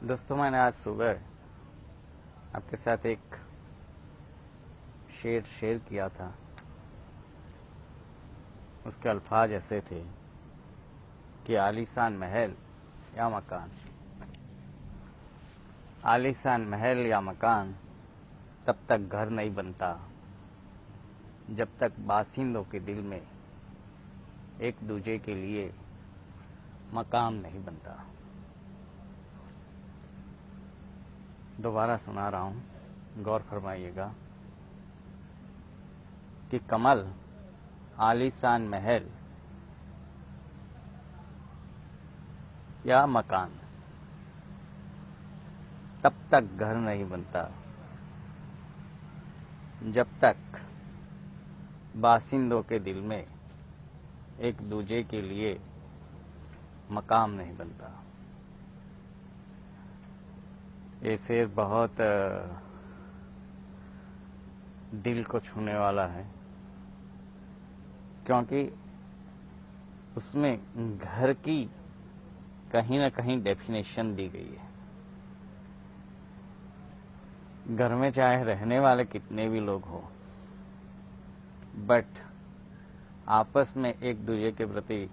दोस्तों, मैंने आज सुबह आपके साथ एक शेर शेयर किया था। उसके अल्फाज ऐसे थे कि आलीशान महल या मकान, आलीशान महल या मकान तब तक घर नहीं बनता जब तक बासिंदों के दिल में एक दूजे के लिए मकाम नहीं बनता। दोबारा सुना रहा हूँ, गौर फरमाइएगा कि कमल आलीशान महल या मकान तब तक घर नहीं बनता जब तक बासिंदों के दिल में एक दूजे के लिए मकाम नहीं बनता। ये शेर बहुत दिल को छूने वाला है, क्योंकि उसमें घर की कहीं ना कहीं डेफिनेशन दी गई है। घर में चाहे रहने वाले कितने भी लोग हो, बट आपस में एक दूसरे के प्रति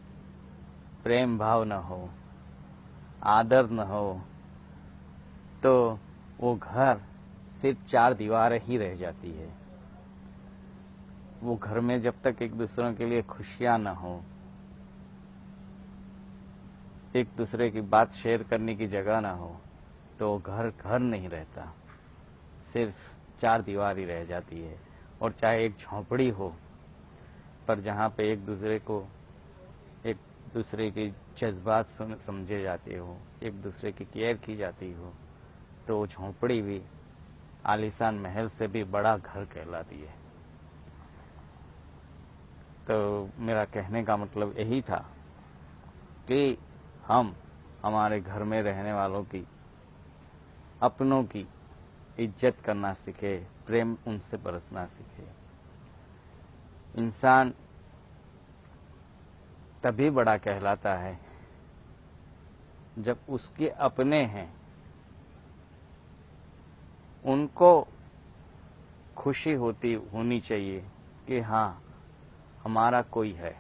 प्रेम भाव न हो, आदर न हो, तो वो घर सिर्फ चार दीवारें ही रह जाती है। वो घर में जब तक एक दूसरों के लिए खुशियां न हो, एक दूसरे की बात शेयर करने की जगह ना हो, तो घर घर नहीं रहता, सिर्फ चार दीवार ही रह जाती है। और चाहे एक झोंपड़ी हो, पर जहाँ पे एक दूसरे को एक दूसरे के जज्बात समझे जाते हो, एक दूसरे की केयर की जाती हो, तो वो झोंपड़ी भी आलीशान महल से भी बड़ा घर कहलाती है। तो मेरा कहने का मतलब यही था कि हम हमारे घर में रहने वालों की, अपनों की इज्जत करना सीखे, प्रेम उनसे बरसना सीखे। इंसान तभी बड़ा कहलाता है जब उसके अपने हैं, उनको खुशी होनी चाहिए कि हाँ, हमारा कोई है।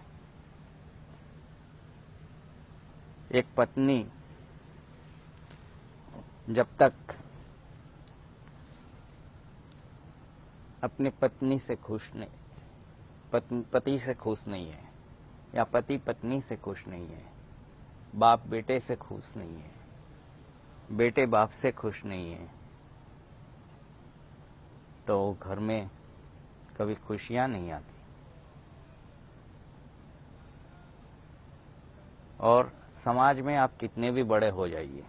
एक पत्नी जब तक अपने पत्नी से खुश नहीं, पति से खुश नहीं है, या पति पत्नी से खुश नहीं है, बाप बेटे से खुश नहीं है, बेटे बाप से खुश नहीं है, तो घर में कभी खुशियां नहीं आती। और समाज में आप कितने भी बड़े हो जाइए,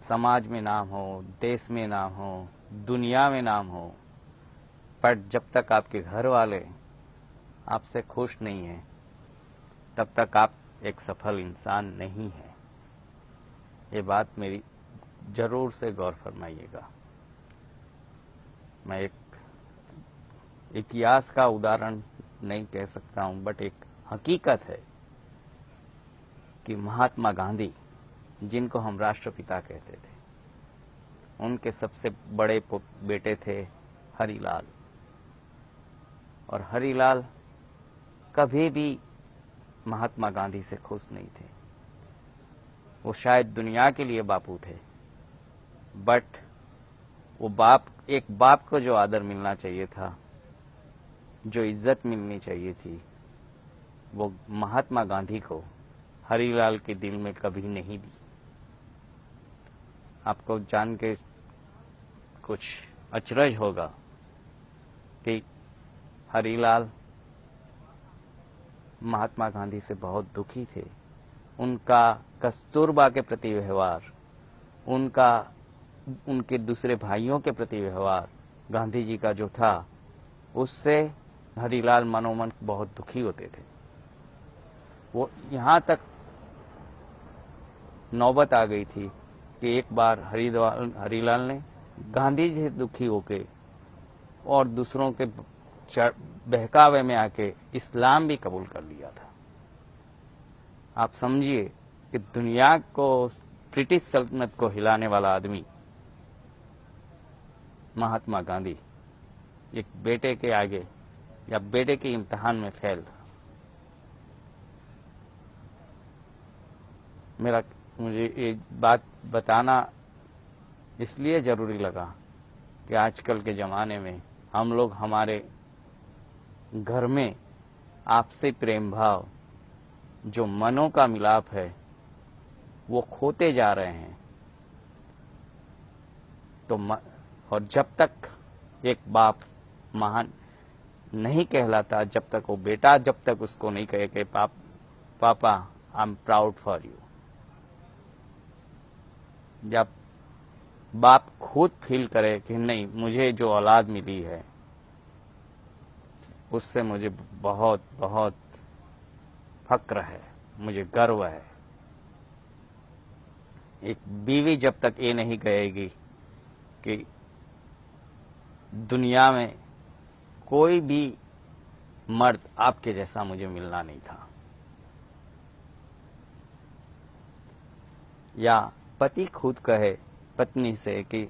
समाज में नाम हो, देश में नाम हो, दुनिया में नाम हो, पर जब तक आपके घर वाले आपसे खुश नहीं हैं, तब तक आप एक सफल इंसान नहीं हैं। ये बात मेरी जरूर से गौर फरमाइएगा। मैं एक इतिहास का उदाहरण नहीं कह सकता हूं, बट एक हकीकत है कि महात्मा गांधी, जिनको हम राष्ट्रपिता कहते थे, उनके सबसे बड़े बेटे थे हरिलाल। और हरिलाल कभी भी महात्मा गांधी से खुश नहीं थे। वो शायद दुनिया के लिए बापू थे, बट वो एक बाप को जो आदर मिलना चाहिए था, जो इज्जत मिलनी चाहिए थी, वो महात्मा गांधी को हरिलाल के दिल में कभी नहीं दी। आपको जान के कुछ अचरज होगा कि हरिलाल महात्मा गांधी से बहुत दुखी थे। उनका कस्तूरबा के प्रति व्यवहार, उनके दूसरे भाइयों के प्रति व्यवहार गांधी जी का जो था, उससे हरिलाल मनोमन बहुत दुखी होते थे। वो यहाँ तक नौबत आ गई थी कि एक बार हरिलाल ने गांधी जी से दुखी होके और दूसरों के बहकावे में आके इस्लाम भी कबूल कर लिया था। आप समझिए कि दुनिया को ब्रिटिश सल्तनत को हिलाने वाला आदमी महात्मा गांधी एक बेटे के आगे या बेटे के इम्तिहान में फेल था। मुझे ये बात बताना इसलिए जरूरी लगा कि आजकल के ज़माने में हम लोग हमारे घर में आपसी प्रेम भाव, जो मनों का मिलाप है, वो खोते जा रहे हैं। तो और जब तक एक बाप महान नहीं कहलाता, जब तक वो बेटा जब तक उसको नहीं कहे कि पापा I am proud for you, जब बाप खुद फील करे कि नहीं, मुझे जो औलाद मिली है उससे मुझे बहुत बहुत फक्र है, मुझे गर्व है। एक बीवी जब तक ये नहीं कहेगी कि दुनिया में कोई भी मर्द आपके जैसा मुझे मिलना नहीं था, या पति खुद कहे पत्नी से कि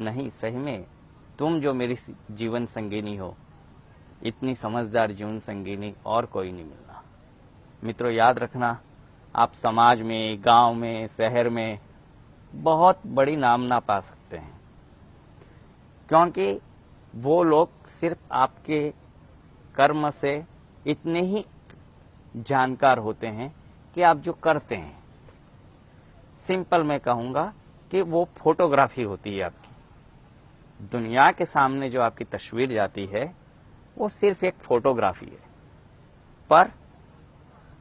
नहीं, सही में तुम जो मेरी जीवन संगिनी हो, इतनी समझदार जीवन संगिनी और कोई नहीं मिलना। मित्रों, याद रखना, आप समाज में, गांव में, शहर में बहुत बड़ी नाम ना पा सकते हैं, क्योंकि वो लोग सिर्फ आपके कर्म से इतने ही जानकार होते हैं कि आप जो करते हैं। सिंपल मैं कहूँगा कि वो फोटोग्राफी होती है आपकी। दुनिया के सामने जो आपकी तस्वीर जाती है वो सिर्फ एक फोटोग्राफी है, पर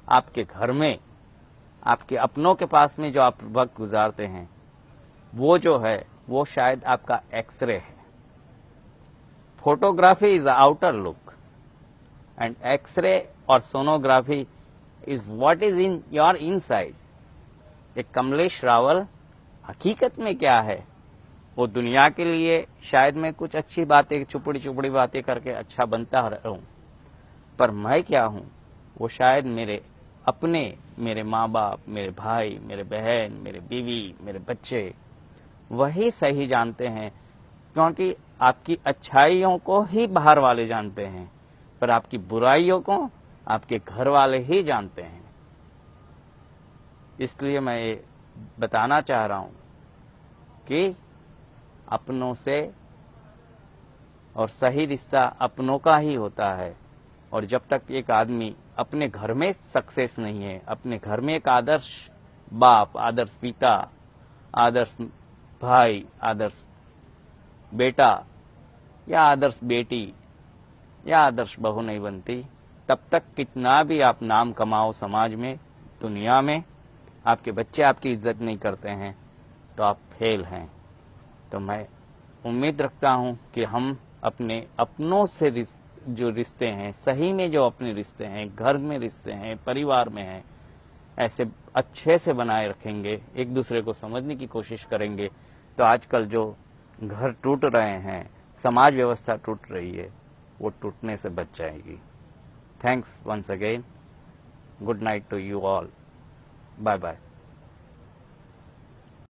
आपके घर में, आपके अपनों के पास में जो आप वक्त गुजारते हैं, वो जो है वो शायद आपका एक्सरे है। Photography is outer look and X ray और sonography is what is in your inside. एक कमलेश रावल हकीकत में क्या है, वो दुनिया के लिए शायद मैं कुछ अच्छी बातें, चुपड़ी चुपड़ी बातें करके अच्छा बनता रहूं, पर मैं क्या हूं, वो शायद मेरे माँ बाप, मेरे भाई, मेरे बहन, मेरे बीवी, मेरे बच्चे वही सही जानते हैं, क्योंकि आपकी अच्छाइयों को ही बाहर वाले जानते हैं, पर आपकी बुराइयों को आपके घर वाले ही जानते हैं। इसलिए मैं ये बताना चाह रहा हूं कि अपनों से, और सही रिश्ता अपनों का ही होता है। और जब तक एक आदमी अपने घर में सक्सेस नहीं है, अपने घर में एक आदर्श बाप, आदर्श पिता, आदर्श भाई, आदर्श बेटा या आदर्श बेटी या आदर्श बहू नहीं बनती, तब तक कितना भी आप नाम कमाओ समाज में, दुनिया में, आपके बच्चे आपकी इज्जत नहीं करते हैं तो आप फेल हैं। तो मैं उम्मीद रखता हूं कि हम अपने अपनों से जो रिश्ते हैं, सही में जो अपने रिश्ते हैं, घर में रिश्ते हैं, परिवार में हैं, ऐसे अच्छे से बनाए रखेंगे, एक दूसरे को समझने की कोशिश करेंगे, तो आजकल जो घर टूट रहे हैं, समाज व्यवस्था टूट रही है, वो टूटने से बच जाएगी। Thanks once again. Good night to you all. Bye bye.